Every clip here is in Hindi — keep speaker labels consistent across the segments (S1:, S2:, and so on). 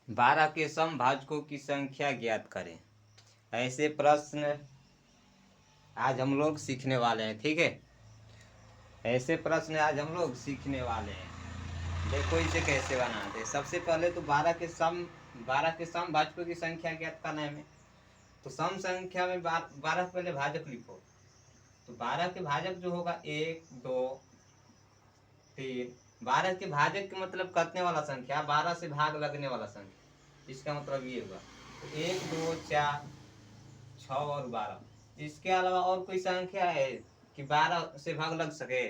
S1: 12 के समभाजकों की संख्या ज्ञात करें। ऐसे प्रश्न आज हम लोग सीखने वाले हैं। ठीक है, ऐसे प्रश्न आज हम लोग सीखने वाले हैं। देखो इसे कैसे बनाते हैं। सबसे पहले तो 12 के समभाजकों की संख्या ज्ञात करना है हमें। तो सम संख्या में 12 पहले भाजक लिखो। तो 12 के भाजक जो होगा 1 2 3। 12 के भाजक के मतलब कटने वाला संख्या, 12 से भाग लगने वाला संख्या, इसका मतलब ये हुआ। तो 1 2 4 6 और 12। इसके अलावा और कोई संख्या है कि 12 से भाग लग सके?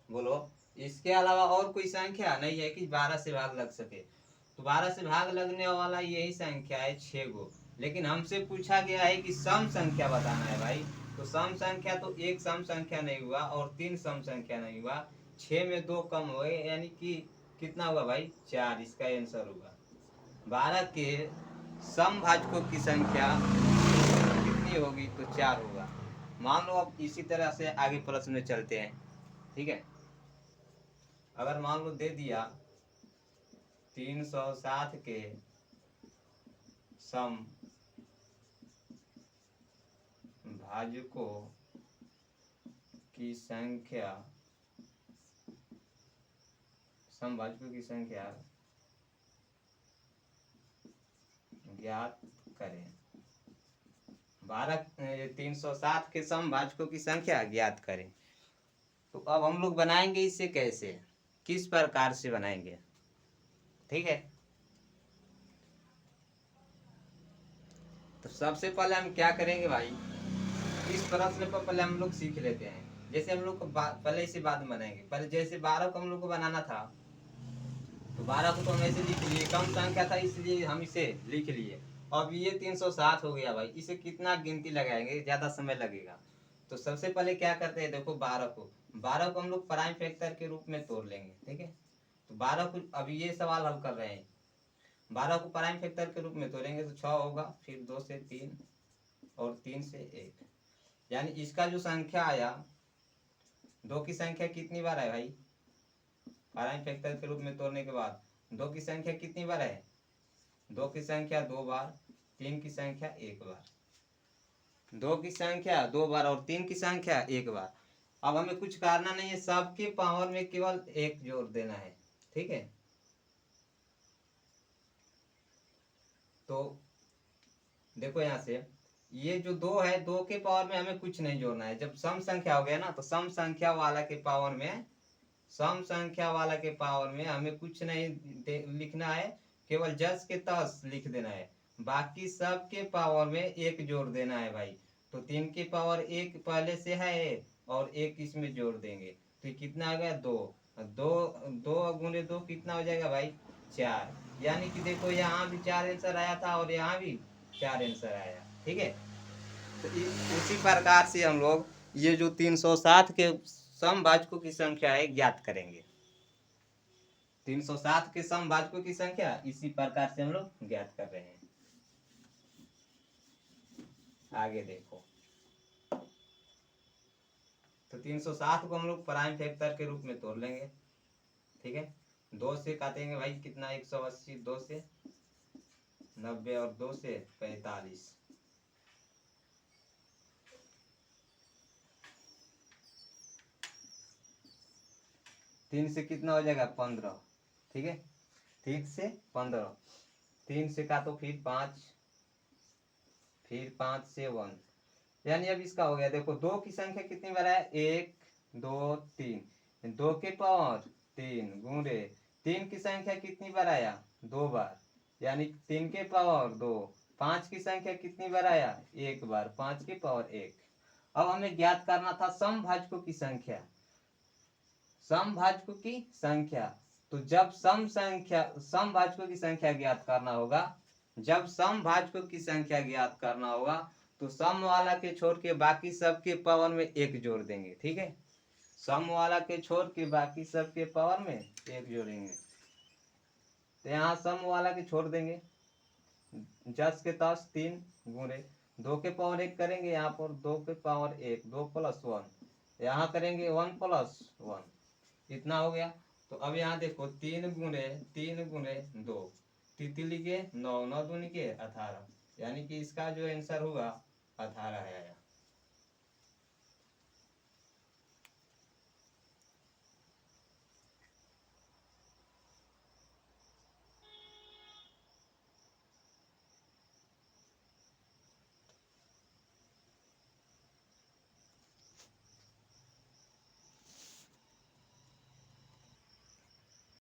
S1: बोलो। इसके अलावा और कोई संख्या नहीं है कि 12 से भाग लग सके। तो 12 से भाग लगने वाला यही संख्या है 6 गो। लेकिन हमसे पूछा गया है कि सम संख्या बताना है भाई। तो सम संख्या तो एक सम संख्या नहीं हुआ और 3 सम संख्या नहीं हुआ। 6 में 2 कम हुए, यानी कि कितना हुआ भाई? 4। इसका आंसर होगा 12 के समभाजकों की संख्या कितनी होगी? तो 4 होगा। मान लो अब इसी तरह से आगे प्रश्न में चलते हैं। ठीक है, अगर मान लो दे दिया 360 के सम भाजकों की संख्या, समभाजकों की संख्या ज्ञात करें। 360 के समभाजकों की संख्या ज्ञात करें। तो अब हम लोग बनाएंगे इसे कैसे, किस प्रकार से बनाएंगे? ठीक है, तो सबसे पहले हम क्या करेंगे भाई, इस प्रश्न पर पहले हम लोग सीख लेते हैं। जैसे हम लोग को पहले इसे बाद में बनाएंगे। पहले जैसे 12 को हम लोग को बनाना था, तो 12 को तो हम ऐसे लिख लिए, कम संख्या था इसलिए हम इसे लिख लिए। अब ये 360 हो गया भाई, इसे कितना गिनती लगाएंगे, ज्यादा समय लगेगा। तो सबसे पहले क्या करते हैं, देखो 12 को हम लोग प्राइम फैक्टर के रूप में तोड़ लेंगे। ठीक है, तो 12 को अभी ये सवाल हल कर रहे हैं। 12 को प्राइम फैक्टर के रूप में तोड़ेंगे तो 6 होगा, फिर 2 से 3 और 3 से 1, यानी इसका जो संख्या आया, 2 की संख्या कितनी बार है भाई? प्राइम फैक्टर के रूप में तोड़ने के बाद 2 की संख्या कितनी बार है? 2 की संख्या 2 बार, 3 की संख्या 1 बार। 2 की संख्या 2 बार और 3 की संख्या 1 बार। अब हमें कुछ करना नहीं है, सबके पावर में केवल 1 जोड़ देना है। ठीक है, तो देखो यहाँ से ये जो 2 है, 2 के पावर में हमें कुछ नहीं जोड़ना है। जब सम संख्या हो गया ना, तो सम संख्या वाला के पावर में, सम संख्या वाला के पावर में हमें कुछ नहीं लिखना है, केवल जस के तस लिख देना है। बाकी सब के पावर में 1 जोड़ देना है भाई। तो 3 के पावर 1 पहले से है और 1 इसमें जोड़ देंगे, तो कितना आ गया? 2। 2 गुने 2 कितना हो जाएगा भाई? 4। यानी कि देखो यहाँ भी 4 आंसर आया था और यहाँ भी 4 आंसर आया। ठीक है, तो उसी प्रकार से हम लोग ये जो 360 के समभाजकों की संख्या है ज्ञात करेंगे। 360 के समभाजकों की संख्या इसी प्रकार से हम लोग ज्ञात कर रहे हैं। आगे देखो, तो 360 को हम लोग प्राइम फैक्टर के रूप में तोड़ लेंगे। ठीक है, 2 से काटेंगे भाई, कितना? 180, 2 से 90 और 2 से 45। 3 से कितना हो जाएगा? 15। ठीक है, 3 से 15। 3 से काटो फिर 5, फिर 5 से 1, यानी अब इसका हो गया। देखो 2 की संख्या कितनी बार है? 1 2 3। 2 के पावर 3 गुणे 3 की संख्या कितनी बार आया? 2 बार, यानी 3 के पावर 2। 5 की संख्या कितनी बार आया? 1 बार, 5 के पावर 1। अब हमें ज्ञात करना था समभाजकों की संख्या, समभाजकों की संख्या। तो जब समभाजकों की संख्या ज्ञात करना होगा, जब समभाजकों की संख्या ज्ञात करना होगा, तो सम वाला के छोड़ के बाकी सब के पावर में 1 जोड़ देंगे। ठीक है, सम वाला के छोड़ के बाकी सब के पावर में 1 जोड़ेंगे। तो यहाँ सम वाला के छोड़ देंगे, 10 के 10 3 गुणे 2 के पावर 1 करेंगे, यहाँ पर 2 के पावर 1, 2 प्लस 1, यहाँ करेंगे 1 प्लस 1, इतना हो गया। तो अब यहाँ देखो 3 गुणे 2, तितली के 9, 9 दूनी के 18, यानी कि इसका जो आंसर होगा 18 है।